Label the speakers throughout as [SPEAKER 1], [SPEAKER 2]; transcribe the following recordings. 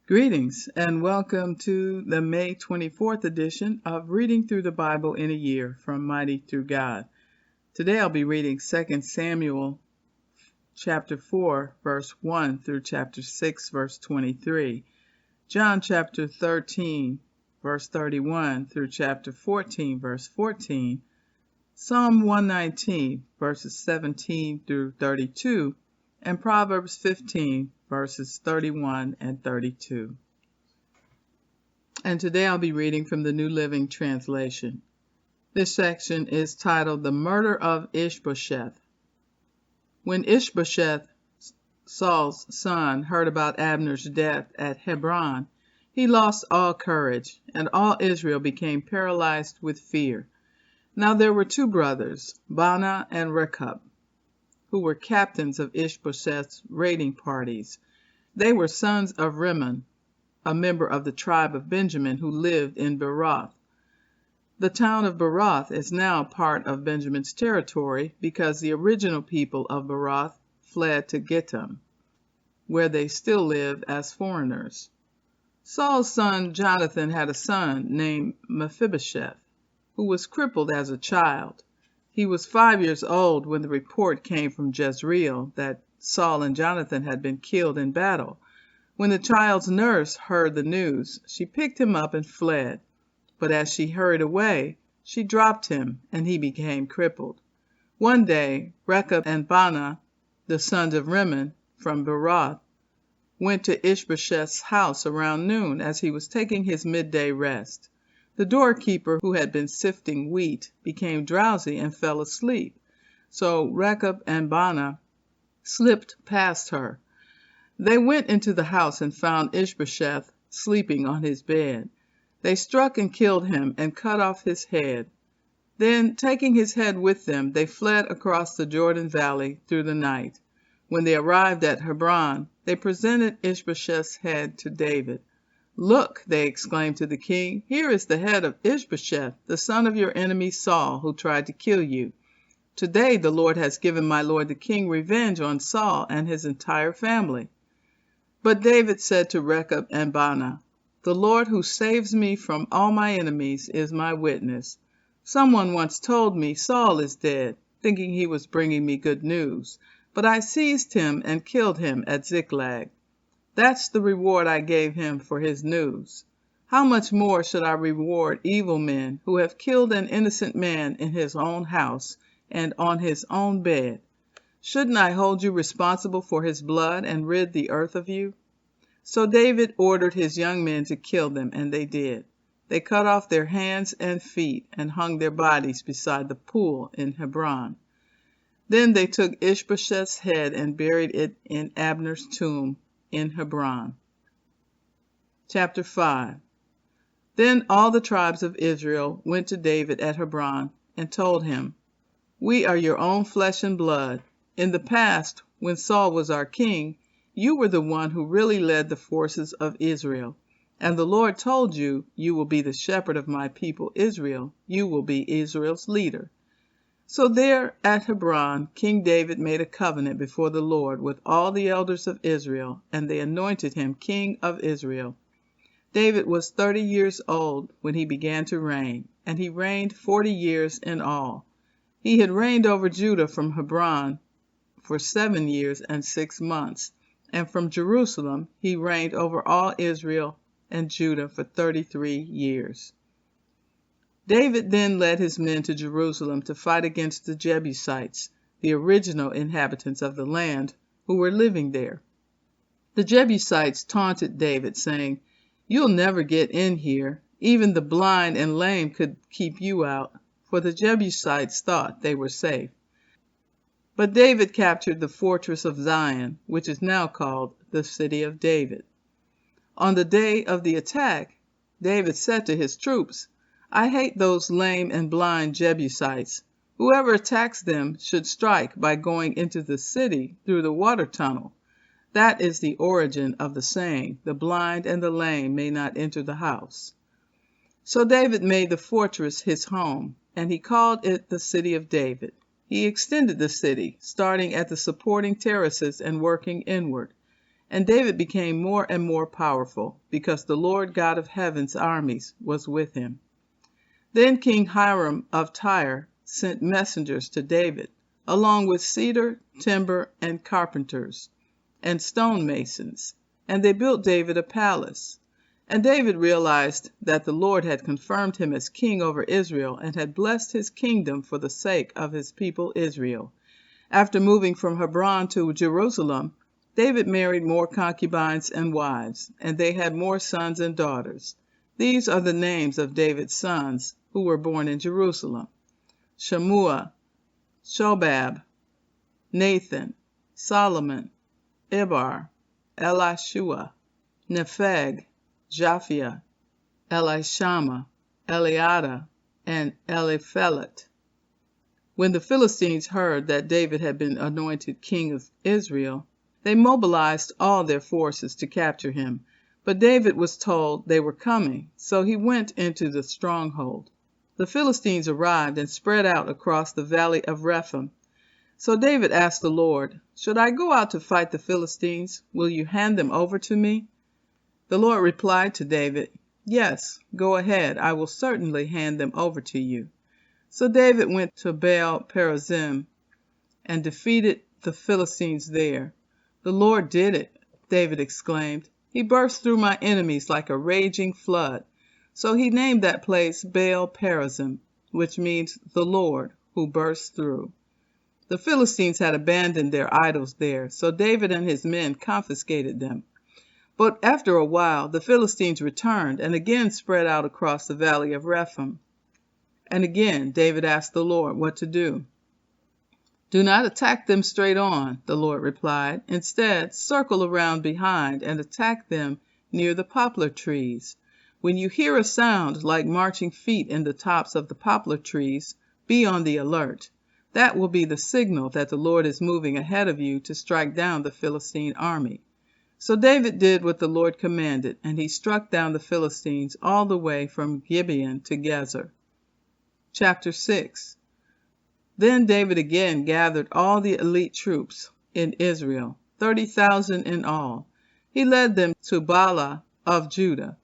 [SPEAKER 1] Greetings and welcome to the May 24th edition of Reading Through the Bible in a Year from Mighty Through God. Today I'll be reading 2 Samuel chapter 4 verse 1 through chapter 6 verse 23, John chapter 13 verse 31 through chapter 14 verse 14, Psalm 119 verses 17 through 32, and Proverbs 15 verses 31 and 32. And today I'll be reading from the New Living Translation. This section is titled The Murder of Ishbosheth. When Ishbosheth, Saul's son, heard about Abner's death at Hebron, he lost all courage, and all Israel became paralyzed with fear. Now there were two brothers, Baanah and Rechab, who were captains of Ishbosheth's raiding parties. They were sons of Rimmon, a member of the tribe of Benjamin who lived in Beroth. The town of Beroth is now part of Benjamin's territory because the original people of Beroth fled to Gittim, where they still live as foreigners. Saul's son Jonathan had a son named Mephibosheth, who was crippled as a child. He was 5 years old when the report came from Jezreel that Saul and Jonathan had been killed in battle. When the child's nurse heard the news, she picked him up and fled. But as she hurried away, she dropped him, and he became crippled. One day, Rechab and Baanah, the sons of Rimmon from Beroth, went to Ishbosheth's house around noon as he was taking his midday rest. The doorkeeper, who had been sifting wheat, became drowsy and fell asleep. So Rechab and Baanah slipped past her. They went into the house and found Ishbosheth sleeping on his bed. They struck and killed him and cut off his head. Then, taking his head with them, they fled across the Jordan Valley through the night. When they arrived at Hebron, they presented Ishbosheth's head to David. "Look," they exclaimed to the king, "here is the head of Ishbosheth, the son of your enemy Saul, who tried to kill you. Today the Lord has given my lord the king revenge on Saul and his entire family." But David said to Rechab and Baanah, "The Lord who saves me from all my enemies is my witness. Someone once told me Saul is dead, thinking he was bringing me good news, but I seized him and killed him at Ziklag. That's the reward I gave him for his news. How much more should I reward evil men who have killed an innocent man in his own house and on his own bed? Shouldn't I hold you responsible for his blood and rid the earth of you?" So David ordered his young men to kill them, and they did. They cut off their hands and feet and hung their bodies beside the pool in Hebron. Then they took Ishbosheth's head and buried it in Abner's tomb in Hebron. Chapter 5. Then all the tribes of Israel went to David at Hebron and told him, "We are your own flesh and blood. In the past, when Saul was our king, you were the one who really led the forces of Israel. And the Lord told you, 'You will be the shepherd of my people Israel. You will be Israel's leader.'" So there at Hebron, King David made a covenant before the Lord with all the elders of Israel, and they anointed him king of Israel. David was 30 years old when he began to reign, and he reigned 40 years in all. He had reigned over Judah from Hebron for 7 years and 6 months, and from Jerusalem he reigned over all Israel and Judah for 33 years. David then led his men to Jerusalem to fight against the Jebusites, the original inhabitants of the land, who were living there. The Jebusites taunted David, saying, "You'll never get in here. Even the blind and lame could keep you out," for the Jebusites thought they were safe. But David captured the fortress of Zion, which is now called the City of David. On the day of the attack, David said to his troops, "I hate those lame and blind Jebusites. Whoever attacks them should strike by going into the city through the water tunnel. That is the origin of the saying, 'The blind and the lame may not enter the house.'" So David made the fortress his home, and he called it the City of David. He extended the city, starting at the supporting terraces and working inward. And David became more and more powerful, because the Lord God of heaven's armies was with him. Then King Hiram of Tyre sent messengers to David, along with cedar, timber, and carpenters, and stonemasons, and they built David a palace. And David realized that the Lord had confirmed him as king over Israel and had blessed his kingdom for the sake of his people Israel. After moving from Hebron to Jerusalem, David married more concubines and wives, and they had more sons and daughters. These are the names of David's sons who were born in Jerusalem: Shammua, Shobab, Nathan, Solomon, Eber, Elishua, Nepheg, Japhia, Elishama, Eliada, and Eliphelet. When the Philistines heard that David had been anointed king of Israel, they mobilized all their forces to capture him. But David was told they were coming, so he went into the stronghold. The Philistines arrived and spread out across the valley of Rephaim. So David asked the Lord, "Should I go out to fight the Philistines? Will you hand them over to me?" The Lord replied to David, "Yes, go ahead. I will certainly hand them over to you." So David went to Baal Perazim and defeated the Philistines there. "The Lord did it," David exclaimed. "He burst through my enemies like a raging flood." So he named that place Baal Perazim, which means the Lord who burst through. The Philistines had abandoned their idols there, so David and his men confiscated them. But after a while, the Philistines returned and again spread out across the valley of Rephaim. And again David asked the Lord what to do. "Do not attack them straight on," the Lord replied. "Instead, circle around behind and attack them near the poplar trees. When you hear a sound like marching feet in the tops of the poplar trees, be on the alert. That will be the signal that the Lord is moving ahead of you to strike down the Philistine army." So David did what the Lord commanded, and he struck down the Philistines all the way from Gibeon to Gezer. Chapter 6. Then David again gathered all the elite troops in Israel, 30,000 in all. He led them to Baalah of Judah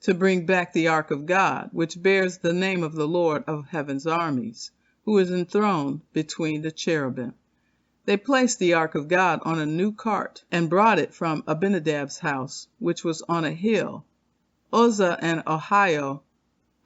[SPEAKER 1] to bring back the ark of God, which bears the name of the Lord of heaven's armies, who is enthroned between the cherubim. They placed the ark of God on a new cart and brought it from Abinadab's house, which was on a hill. Uzzah and Ahio,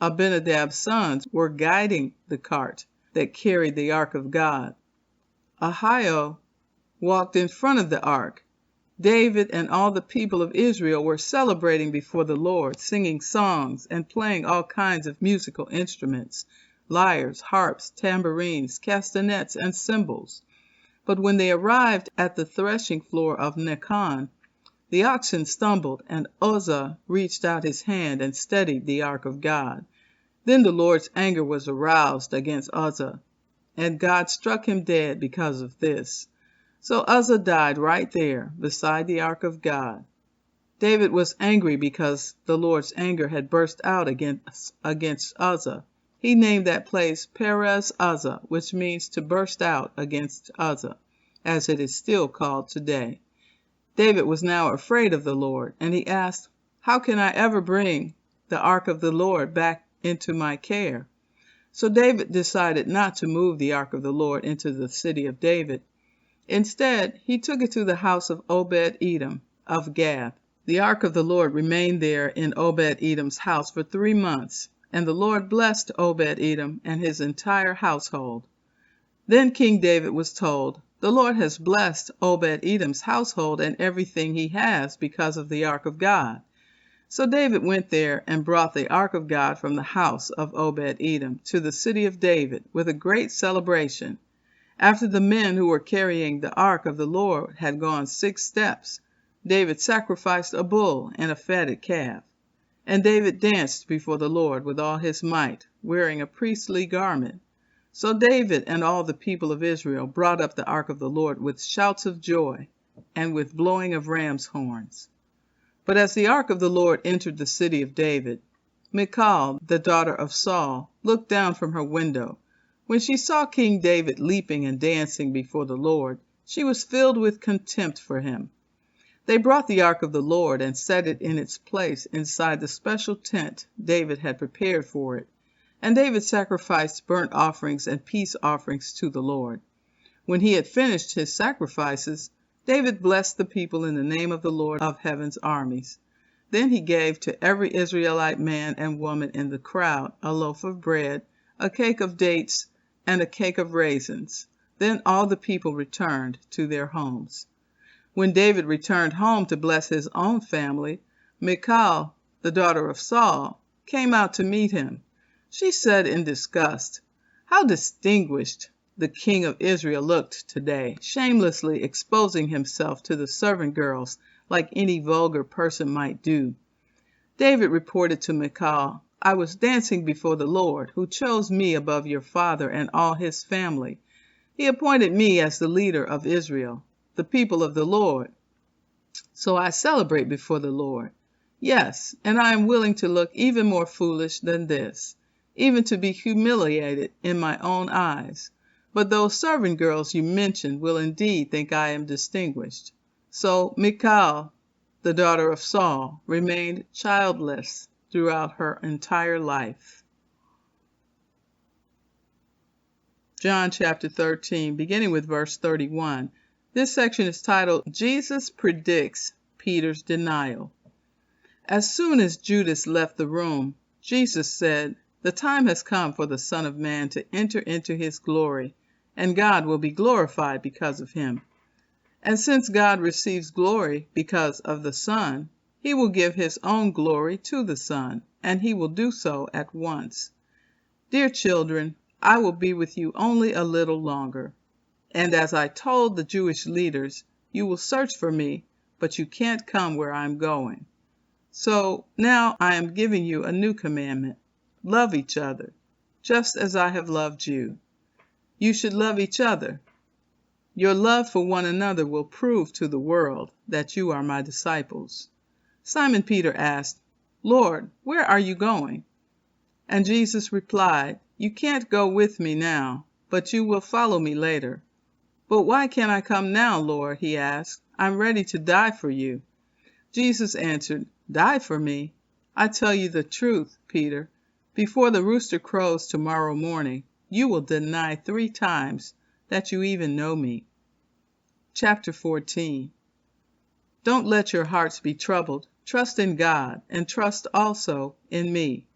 [SPEAKER 1] Abinadab's sons, were guiding the cart that carried the ark of God. Ahio walked in front of the ark. David and all the people of Israel were celebrating before the Lord, singing songs and playing all kinds of musical instruments: lyres, harps, tambourines, castanets, and cymbals. But when they arrived at the threshing floor of Nacon, the oxen stumbled, and Uzzah reached out his hand and steadied the ark of God. Then the Lord's anger was aroused against Uzzah, and God struck him dead because of this. So Uzzah died right there beside the ark of God. David was angry because the Lord's anger had burst out against Uzzah. He named that place Perez Uzzah, which means to burst out against Uzzah, as it is still called today. David was now afraid of the Lord, and he asked, "How can I ever bring the ark of the Lord back into my care?" So David decided not to move the ark of the Lord into the city of David. Instead, he took it to the house of Obed-Edom of Gath. The ark of the Lord remained there in Obed-Edom's house for 3 months, and the Lord blessed Obed-Edom and his entire household. Then King David was told, "The Lord has blessed Obed-Edom's household and everything he has because of the ark of God." So David went there and brought the ark of God from the house of Obed-Edom to the city of David with a great celebration. After the men who were carrying the ark of the Lord had gone 6 steps, David sacrificed a bull and a fatted calf. And David danced before the Lord with all his might, wearing a priestly garment. So David and all the people of Israel brought up the ark of the Lord with shouts of joy and with blowing of ram's horns. But as the ark of the Lord entered the city of David, Michal, the daughter of Saul, looked down from her window. When she saw King David leaping and dancing before the Lord, she was filled with contempt for him. They brought the ark of the Lord and set it in its place inside the special tent David had prepared for it. And David sacrificed burnt offerings and peace offerings to the Lord. When he had finished his sacrifices, David blessed the people in the name of the Lord of heaven's armies. Then he gave to every Israelite man and woman in the crowd a loaf of bread, a cake of dates, and a cake of raisins. Then all the people returned to their homes. When David returned home to bless his own family, Michal, the daughter of Saul, came out to meet him. She said in disgust, "How distinguished the king of Israel looked today, shamelessly exposing himself to the servant girls like any vulgar person might do." David reported to Michal, "I was dancing before the Lord, who chose me above your father and all his family. He appointed me as the leader of Israel, the people of the Lord. So I celebrate before the Lord. Yes, and I am willing to look even more foolish than this, even to be humiliated in my own eyes. But those servant girls you mentioned will indeed think I am distinguished." So Michal, the daughter of Saul, remained childless throughout her entire life. John chapter 13, beginning with verse 31. This section is titled, Jesus Predicts Peter's Denial. As soon as Judas left the room, Jesus said, "The time has come for the Son of Man to enter into his glory, and God will be glorified because of him. And since God receives glory because of the Son, he will give his own glory to the Son, and he will do so at once. Dear children, I will be with you only a little longer. And as I told the Jewish leaders, you will search for me, but you can't come where I'm going. So now I am giving you a new commandment. Love each other, just as I have loved you. You should love each other. Your love for one another will prove to the world that you are my disciples." Simon Peter asked, "Lord, where are you going?" And Jesus replied, "You can't go with me now, but you will follow me later." "But why can't I come now, Lord?" he asked. "I'm ready to die for you." Jesus answered, "Die for me? I tell you the truth, Peter. Before the rooster crows tomorrow morning, you will deny 3 times that you even know me." Chapter 14. Don't let your hearts be troubled. Trust in God, and trust also in me.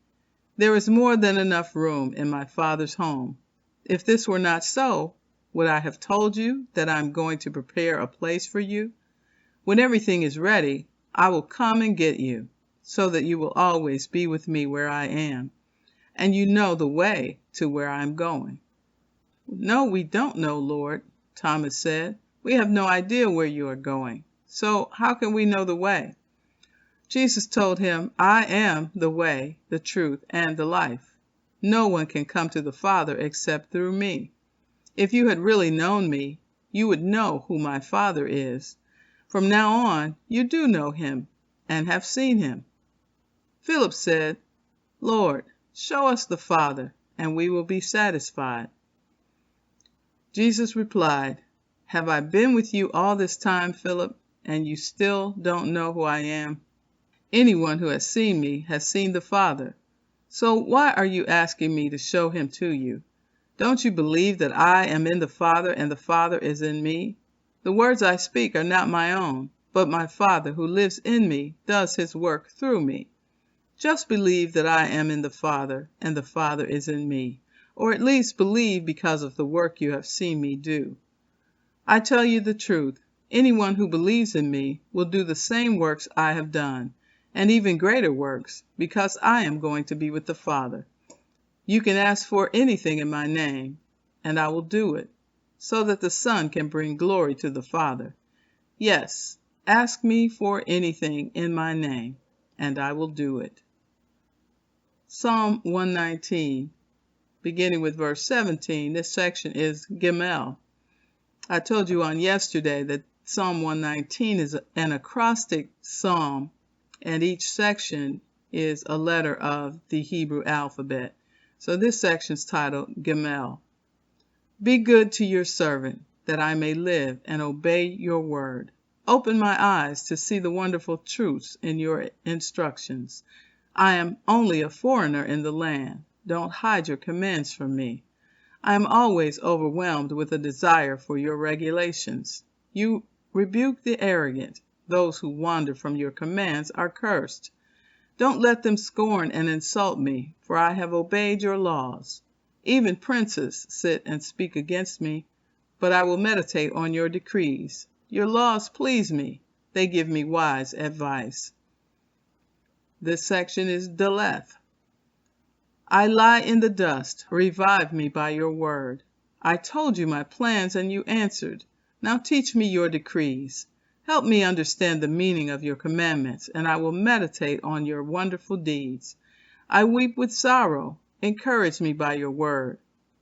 [SPEAKER 1] There is more than enough room in my Father's home. If this were not so, would I have told you that I am going to prepare a place for you? When everything is ready, I will come and get you, so that you will always be with me where I am, and you know the way to where I am going. "No, we don't know, Lord," Thomas said. "We have no idea where you are going, so how can we know the way?" Jesus told him, "I am the way, the truth, and the life. No one can come to the Father except through me. If you had really known me, you would know who my Father is. From now on, you do know him and have seen him." Philip said, "Lord, show us the Father, and we will be satisfied." Jesus replied, "Have I been with you all this time, Philip, and you still don't know who I am? Anyone who has seen me has seen the Father. So why are you asking me to show him to you? Don't you believe that I am in the Father and the Father is in me? The words I speak are not my own, but my Father who lives in me does his work through me. Just believe that I am in the Father and the Father is in me, or at least believe because of the work you have seen me do. I tell you the truth, anyone who believes in me will do the same works I have done, and even greater works, because I am going to be with the Father. You can ask for anything in my name, and I will do it, so that the Son can bring glory to the Father. Yes, ask me for anything in my name, and I will do it. Psalm 119, beginning with verse 17, this section is Gimel. I told you on yesterday that Psalm 119 is an acrostic psalm, and each section is a letter of the Hebrew alphabet. So this section is titled Gimel. Be good to your servant, that I may live and obey your word. Open my eyes to see the wonderful truths in your instructions. I am only a foreigner in the land. Don't hide your commands from me. I am always overwhelmed with a desire for your regulations. You rebuke the arrogant. Those who wander from your commands are cursed. Don't let them scorn and insult me, for I have obeyed your laws. Even princes sit and speak against me, but I will meditate on your decrees. Your laws please me. They give me wise advice. This section is Deleth. I lie in the dust. Revive me by your word. I told you my plans and you answered. Now teach me your decrees. Help me understand the meaning of your commandments, and I will meditate on your wonderful deeds. I weep with sorrow. Encourage me by your word.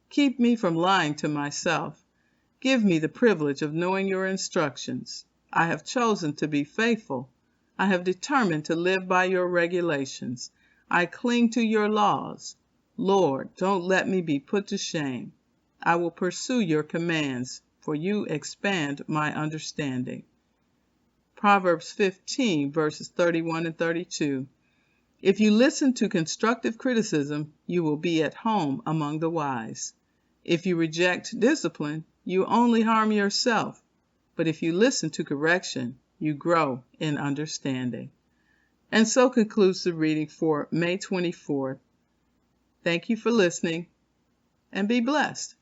[SPEAKER 1] Keep me from lying to myself. Give me the privilege of knowing your instructions. I have chosen to be faithful. I have determined to live by your regulations. I cling to your laws. Lord, don't let me be put to shame. I will pursue your commands, for you expand my understanding. Proverbs 15, verses 31 and 32. If you listen to constructive criticism, you will be at home among the wise. If you reject discipline, you only harm yourself. But if you listen to correction, you grow in understanding. And so concludes the reading for May 24th. Thank you for listening, and be blessed.